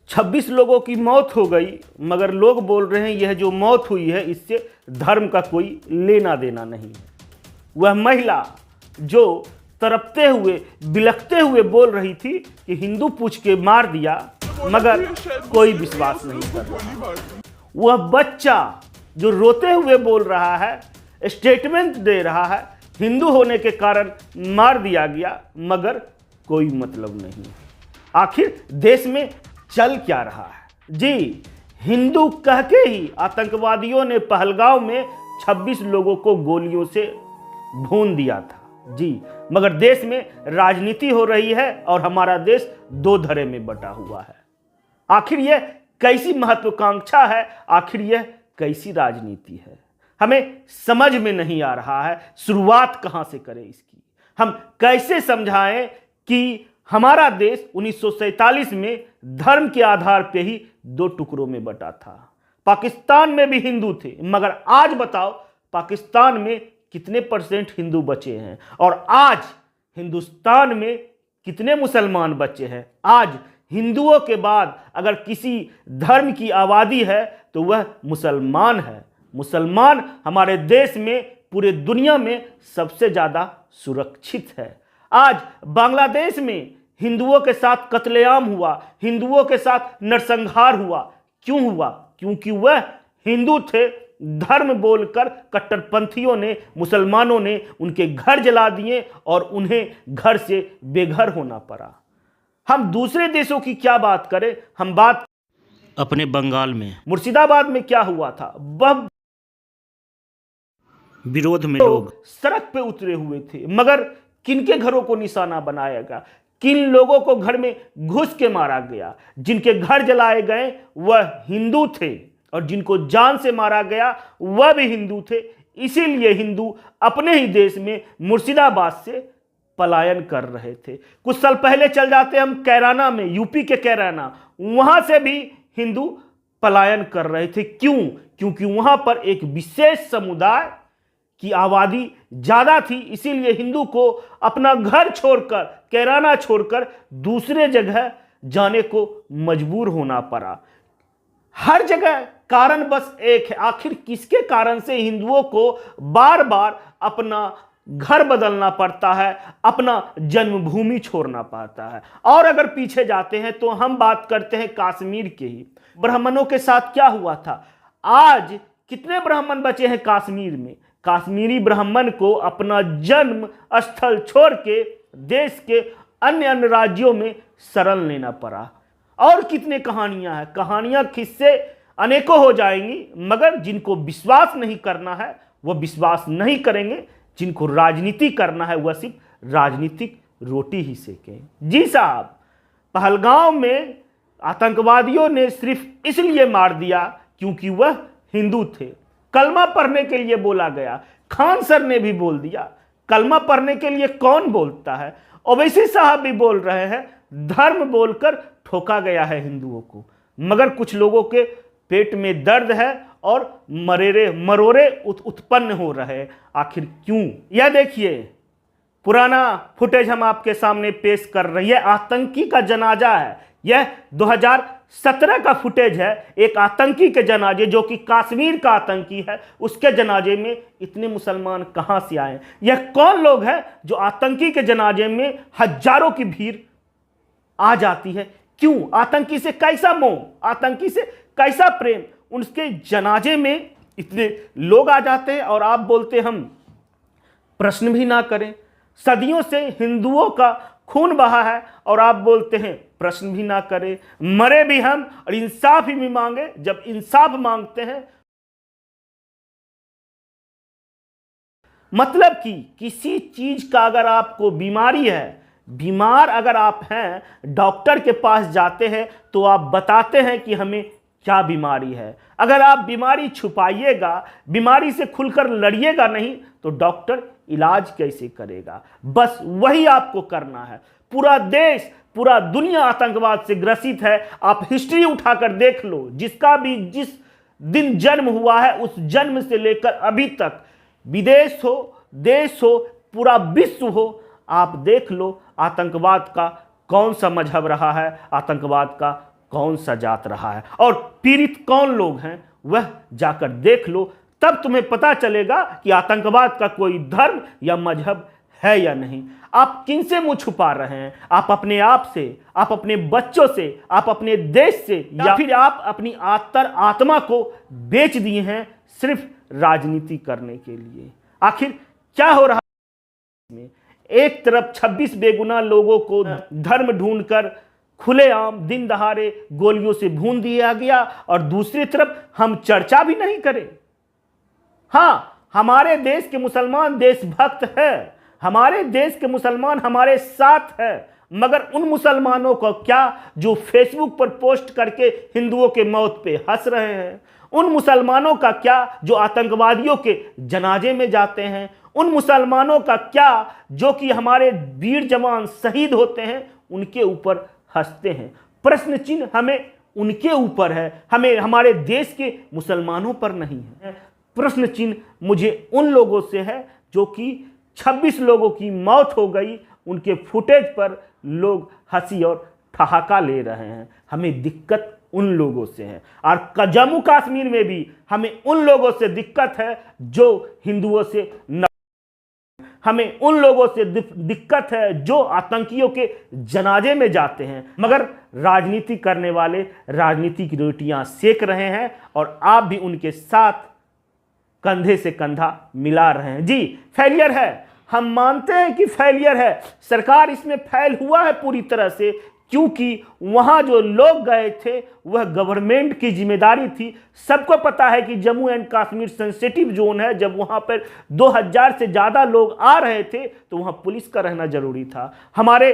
26 लोगों की मौत हो गई, मगर लोग बोल रहे हैं यह जो मौत हुई है इससे धर्म का कोई लेना देना नहीं है। वह महिला जो तड़पते हुए बिलखते हुए बोल रही थी कि हिंदू पूछ के मार दिया, मगर कोई विश्वास नहीं कर रहा। वह बच्चा जो रोते हुए बोल रहा है, स्टेटमेंट दे रहा है, हिंदू होने के कारण मार दिया गया, मगर कोई मतलब नहीं। आखिर देश में चल क्या रहा है? जी, हिंदू कह के ही आतंकवादियों ने पहलगांव में 26 लोगों को गोलियों से भून दिया था। जी, मगर देश में राजनीति हो रही है और हमारा देश दो धड़े में बटा हुआ है। आखिर यह कैसी महत्वाकांक्षा है? आखिर यह कैसी राजनीति है? हमें समझ में नहीं आ रहा है। शुरुआत कहां से करें इसकी? हम कैसे समझाएं कि हमारा देश 1947 में धर्म के आधार पर ही दो टुकड़ों में बटा था। पाकिस्तान में भी हिंदू थे, मगर आज बताओ पाकिस्तान में कितने % हिंदू बचे हैं और आज हिंदुस्तान में कितने मुसलमान बचे हैं? आज हिंदुओं के बाद अगर किसी धर्म की आबादी है तो वह मुसलमान है। मुसलमान हमारे देश में, पूरे दुनिया में सबसे ज़्यादा सुरक्षित है। आज बांग्लादेश में हिंदुओं के साथ कत्लेआम हुआ, हिंदुओं के साथ नरसंहार हुआ। क्यों हुआ? क्योंकि वह हिंदू थे। धर्म बोलकर कट्टरपंथियों ने, मुसलमानों ने उनके घर जला दिए और उन्हें घर से बेघर होना पड़ा। हम दूसरे देशों की क्या बात करें, हम बात अपने बंगाल में मुर्शिदाबाद में क्या हुआ था। वह विरोध में लोग सड़क पे उतरे हुए थे, मगर किनके घरों को निशाना बनाया गया? किन लोगों को घर में घुस के मारा गया? जिनके घर जलाए गए वह हिंदू थे और जिनको जान से मारा गया वह भी हिंदू थे। इसीलिए हिंदू अपने ही देश में मुर्शिदाबाद से पलायन कर रहे थे। कुछ साल पहले चल जाते हम कैराना में, यूपी के कैराना, वहां से भी हिंदू पलायन कर रहे थे। क्यों? क्योंकि वहां पर एक विशेष समुदाय की आबादी ज्यादा थी। इसीलिए हिंदू को अपना घर छोड़कर, कैराना छोड़कर दूसरे जगह जाने को मजबूर होना पड़ा। हर जगह कारण बस एक है। आखिर किसके कारण से हिंदुओं को बार बार अपना घर बदलना पड़ता है, अपना जन्मभूमि छोड़ना पड़ता है? और अगर पीछे जाते हैं तो हम बात करते हैं कश्मीर के ही। ब्राह्मणों के साथ क्या हुआ था? आज कितने ब्राह्मण बचे हैं कश्मीर में? कश्मीरी ब्राह्मण को अपना जन्म स्थल छोड़ के देश के अन्य राज्यों में शरण लेना पड़ा। और कितने कहानियां हैं, कहानियां किससे अनेकों हो जाएंगी, मगर जिनको विश्वास नहीं करना है वह विश्वास नहीं करेंगे। जिनको राजनीति करना है वह सिर्फ राजनीतिक रोटी ही सेकें। जी साहब, पहलगांव में आतंकवादियों ने सिर्फ इसलिए मार दिया क्योंकि वह हिंदू थे। कलमा पढ़ने के लिए बोला गया। खान सर ने भी बोल दिया। कलमा पढ़ने के लिए कौन बोलता है? ओवैसी साहब भी बोल रहे हैं। धर्म बोलकर ठोका गया है हिंदुओं को, मगर कुछ लोगों के पेट में दर्द है और मरोरे उत्पन्न हो रहे हैं। आखिर क्यों? यह देखिए, पुराना फुटेज हम आपके सामने पेश कर रही है। आतंकी का जनाजा है। यह 2017 का फुटेज है। एक आतंकी के जनाजे, जो कि कश्मीर का आतंकी है, उसके जनाजे में इतने मुसलमान कहां से आए? यह कौन लोग हैं जो आतंकी के जनाजे में हजारों की भीड़ आ जाती है? क्यों? आतंकी से कैसा मोह, आतंकी से कैसा प्रेम? उनके जनाजे में इतने लोग आ जाते हैं और आप बोलते हम प्रश्न भी ना करें। सदियों से हिंदुओं का खून बहा है और आप बोलते हैं प्रश्न भी ना करें। मरे भी हम और इंसाफ भी मांगे। जब इंसाफ मांगते हैं, मतलब कि किसी चीज का अगर आपको बीमारी है, बीमार अगर आप हैं, डॉक्टर के पास जाते हैं तो आप बताते हैं कि हमें क्या बीमारी है। अगर आप बीमारी छुपाइएगा, बीमारी से खुलकर लड़िएगा नहीं, तो डॉक्टर इलाज कैसे करेगा? बस वही आपको करना है। पूरा देश, पूरा दुनिया आतंकवाद से ग्रसित है। आप हिस्ट्री उठाकर देख लो, जिसका भी जिस दिन जन्म हुआ है उस जन्म से लेकर अभी तक, विदेश हो, देश हो, पूरा विश्व हो, आप देख लो आतंकवाद का कौन सा मजहब रहा है, आतंकवाद का कौन सा जात रहा है और पीड़ित कौन लोग हैं वह जाकर देख लो, तब तुम्हें पता चलेगा कि आतंकवाद का कोई धर्म या मजहब है या नहीं। आप किनसे मुंह छुपा रहे हैं? आप अपने आप से, आप अपने बच्चों से, आप अपने देश से, या फिर आप अपनी आत्मा को बेच दिए हैं सिर्फ राजनीति करने के लिए। आखिर क्या हो रहा है? एक तरफ 26 बेगुनाह लोगों को धर्म ढूंढकर खुलेआम दिन दहाड़े गोलियों से भून दिया गया और दूसरी तरफ हम चर्चा भी नहीं करें। हाँ, हमारे देश के मुसलमान देशभक्त है, हमारे देश के मुसलमान हमारे साथ है, मगर उन मुसलमानों को क्या जो फेसबुक पर पोस्ट करके हिंदुओं के मौत पे हंस रहे हैं? उन मुसलमानों का क्या जो आतंकवादियों के जनाजे में जाते हैं? उन मुसलमानों का क्या जो कि हमारे वीर जवान शहीद होते हैं उनके ऊपर हंसते हैं? प्रश्न चिन्ह हमें उनके ऊपर है, हमें हमारे देश के मुसलमानों पर नहीं है। प्रश्न चिन्ह मुझे उन लोगों से है जो कि 26 लोगों की मौत हो गई, उनके फुटेज पर लोग हंसी और ठहाका ले रहे हैं। हमें दिक्कत उन लोगों से है और जम्मू कश्मीर में भी हमें उन लोगों से दिक्कत है जो हिंदुओं से हमें उन लोगों से दिक्कत है जो आतंकियों के जनाजे में जाते हैं, मगर राजनीति करने वाले राजनीति की रोटियां सेक रहे हैं और आप भी उनके साथ कंधे से कंधा मिला रहे हैं। जी, फेलियर है, हम मानते हैं कि फेलियर है, सरकार इसमें फेल हुआ है पूरी तरह से, क्योंकि वहां जो लोग गए थे वह गवर्नमेंट की जिम्मेदारी थी। सबको पता है कि Jammu and Kashmir sensitive zone है। जब वहां पर 2000 से ज़्यादा लोग आ रहे थे तो वहां पुलिस का रहना जरूरी था, हमारे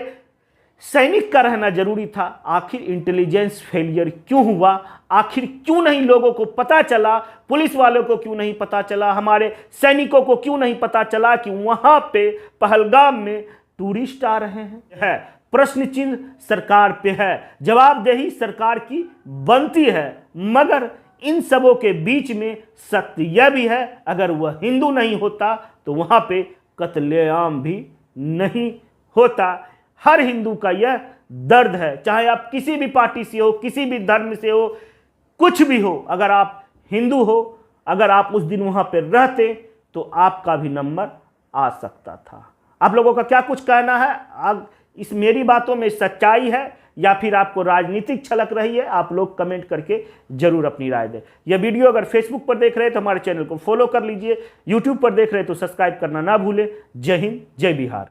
सैनिक का रहना जरूरी था। आखिर इंटेलिजेंस फेलियर क्यों हुआ? आखिर क्यों नहीं लोगों को पता चला? पुलिस वालों को क्यों नहीं पता चला? हमारे सैनिकों को क्यों नहीं पता चला कि वहां पे पहलगाम में टूरिस्ट आ रहे हैं? प्रश्न चिन्ह सरकार पे है, जवाबदेही सरकार की बनती है, मगर इन सबों के बीच में सत्य यह भी है, अगर वह हिंदू नहीं होता तो वहां पे कत्लेआम भी नहीं होता। हर हिंदू का यह दर्द है, चाहे आप किसी भी पार्टी से हो, किसी भी धर्म से हो, कुछ भी हो, अगर आप हिंदू हो, अगर आप उस दिन वहां पर रहते तो आपका भी नंबर आ सकता था। आप लोगों का क्या कुछ कहना है? अब इस मेरी बातों में सच्चाई है या फिर आपको राजनीतिक छलक रही है? आप लोग कमेंट करके जरूर अपनी राय दें। यह वीडियो अगर फेसबुक पर देख रहे हैं तो हमारे चैनल को फॉलो कर लीजिए, यूट्यूब पर देख रहे हैं तो सब्सक्राइब करना ना भूलें। जय हिंद, जय बिहार।